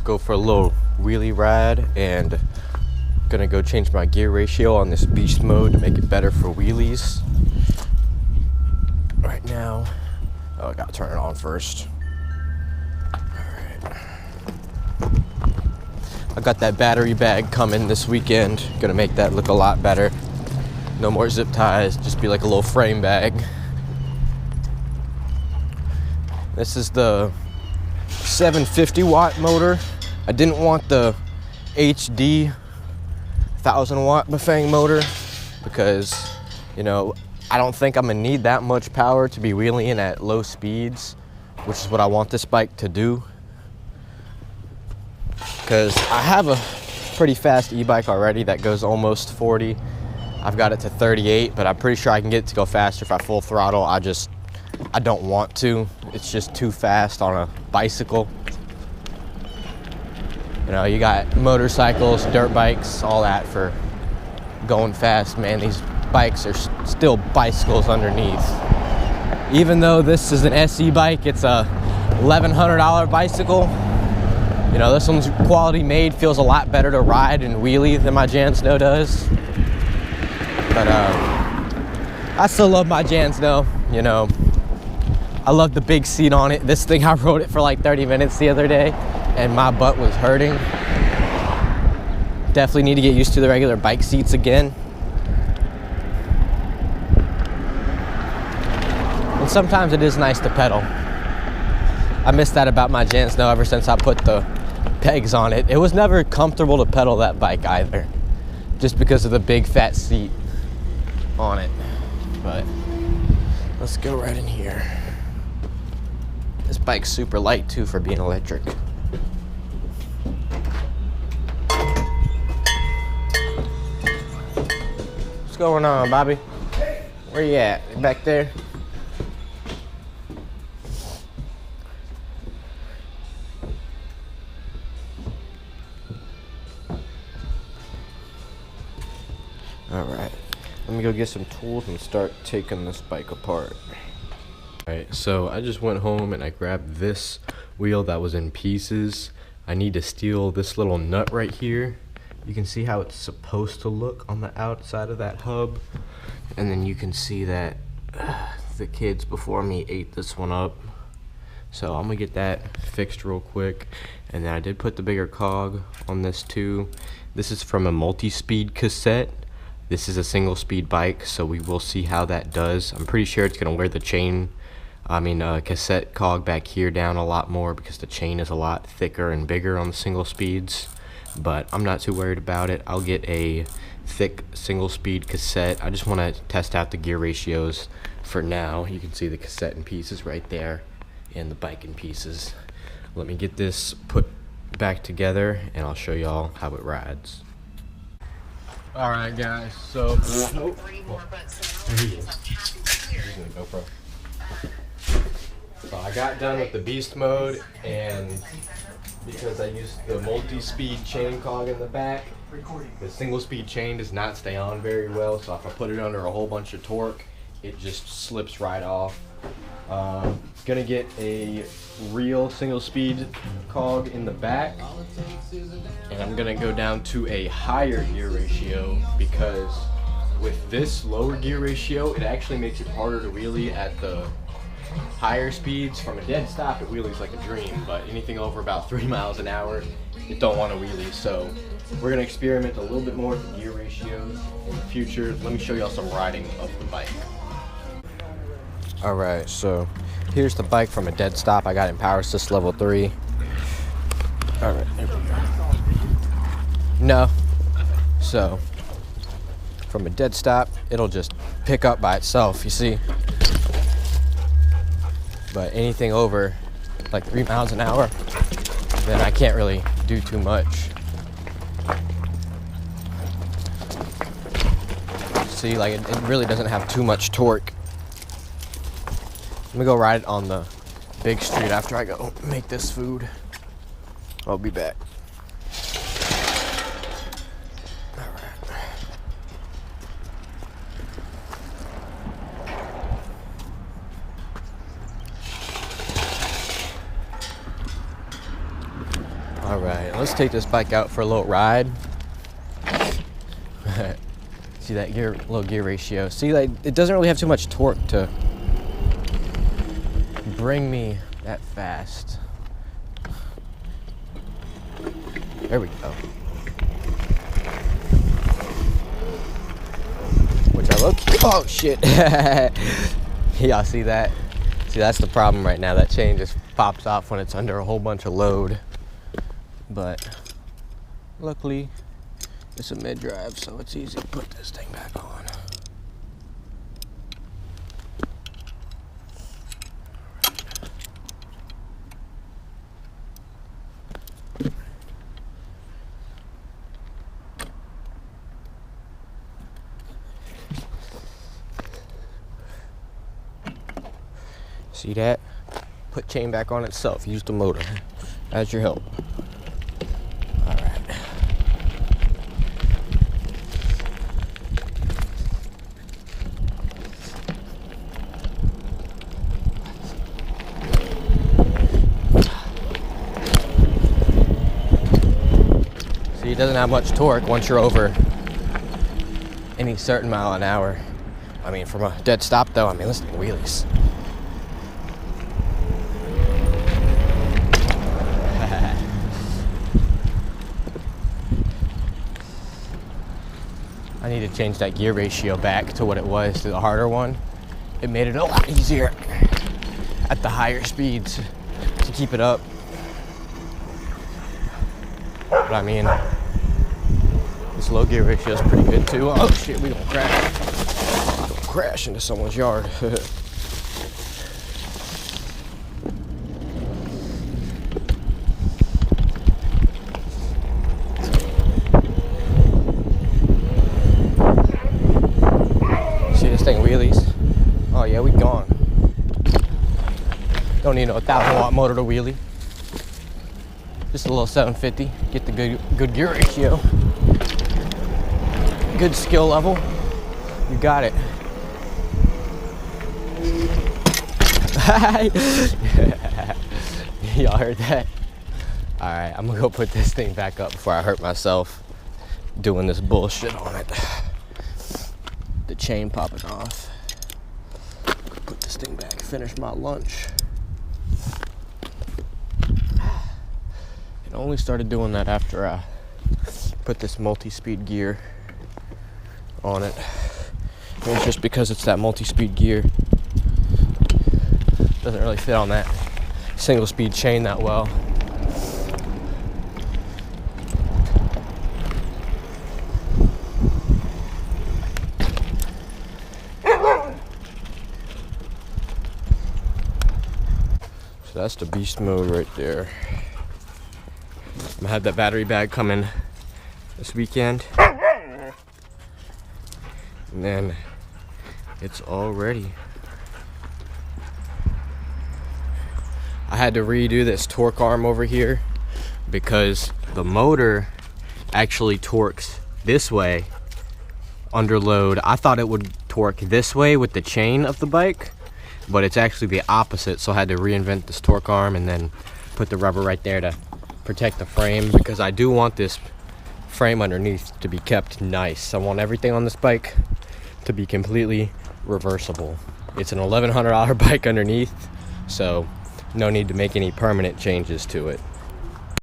let's go for a little wheelie ride, and gonna go change my gear ratio on this beast mode to make it better for wheelies. Right now, I gotta turn it on first. Alright. I got that battery bag coming this weekend. Gonna make that look a lot better. No more zip ties, just be like a little frame bag. This is the 750 watt motor. I didn't want the HD 1000 watt Bafang motor because, you know, I don't think I'm gonna need that much power to be wheeling at low speeds, which is what I want this bike to do. Because I have a pretty fast e-bike already that goes almost 40. I've got it to 38, but I'm pretty sure I can get it to go faster if I full throttle. I don't want to. It's just too fast on a bicycle. You know, you got motorcycles, dirt bikes, all that for going fast, man. These bikes are still bicycles underneath. Even though this is an SE bike, it's a $1,100 bicycle. You know, this one's quality made, feels a lot better to ride and wheelie than my Jan Snow does. But I still love my Jan Snow, you know. I love the big seat on it. This thing, I rode it for like 30 minutes the other day and my butt was hurting. Definitely need to get used to the regular bike seats again. And sometimes it is nice to pedal. I miss that about my Jan Snow ever since I put the pegs on it. It was never comfortable to pedal that bike either, just because of the big fat seat on it. But let's go right in here. This bike's super light too for being electric. What's going on, Bobby? Where you at? You back there? Alright, let me go get some tools and start taking this bike apart. Alright, so I just went home and I grabbed this wheel that was in pieces. I need to steal this little nut right here. You can see how it's supposed to look on the outside of that hub. And then you can see that the kids before me ate this one up. So I'm gonna get that fixed real quick. And then I did put the bigger cog on this too. This is from a multi-speed cassette. This is a single speed bike, so we will see how that does. I'm pretty sure it's gonna wear the cassette cog back here down a lot more because the chain is a lot thicker and bigger on the single speeds, but I'm not too worried about it. I'll get a thick single speed cassette. I just wanna test out the gear ratios for now. You can see the cassette in pieces right there and the bike in pieces. Let me get this put back together and I'll show y'all how it rides. All right, guys, so there he is. Using the GoPro. So I got done with the beast mode, and because I used the multi-speed chain cog in the back, the single speed chain does not stay on very well, so if I put it under a whole bunch of torque, it just slips right off. Gonna get a real single speed cog in the back, and I'm gonna go down to a higher gear ratio because with this lower gear ratio it actually makes it harder to wheelie at the higher speeds. From a dead stop it wheelies like a dream, but anything over about 3 miles an hour it don't want to wheelie. So we're gonna experiment a little bit more with the gear ratios in the future. Let me show y'all some riding of the bike. Alright, so here's the bike from a dead stop. I got it in Power Assist level 3. Alright, there we go. No. So, from a dead stop, it'll just pick up by itself, you see? But anything over like 3 miles an hour, then I can't really do too much. See, like it really doesn't have too much torque. Let me go ride it on the big street after I go make this food. I'll be back. All right, Let's take this bike out for a little ride. See that low gear ratio. See, like, it doesn't really have too much torque to bring me that fast. There we go. Which I look. Oh shit! Y'all see that? See, that's the problem right now. That chain just pops off when it's under a whole bunch of load. But luckily, it's a mid-drive, so it's easy to put this thing back on. See that? Put chain back on itself. Use the motor as your help. All right. See, it doesn't have much torque once you're over any certain mile an hour. I mean, from a dead stop though, I mean, listen to wheelies. I need to change that gear ratio back to what it was, to the harder one. It made it a lot easier at the higher speeds to keep it up. But I mean, this low gear ratio is pretty good too. Oh shit, we don't crash. Don't crash into someone's yard. Wheelies. Oh yeah, we gone. Don't need no 1,000-watt motor to wheelie. Just a little 750. Get the good gear ratio. Good skill level. You got it. Y'all heard that? All right, I'm gonna go put this thing back up before I hurt myself doing this bullshit on it. The chain popping off. Put this thing back, finish my lunch. And only started doing that after I put this multi-speed gear on it. And it's just because it's that multi-speed gear. Doesn't really fit on that single speed chain that well. So that's the beast mode right there. I'm gonna have that battery bag coming this weekend. And then it's all ready. I had to redo this torque arm over here because the motor actually torques this way under load. I thought it would torque this way with the chain of the bike, but it's actually the opposite, so I had to reinvent this torque arm and then put the rubber right there to protect the frame, because I do want this frame underneath to be kept nice. I want everything on this bike to be completely reversible. It's an $1,100 bike underneath, so no need to make any permanent changes to it.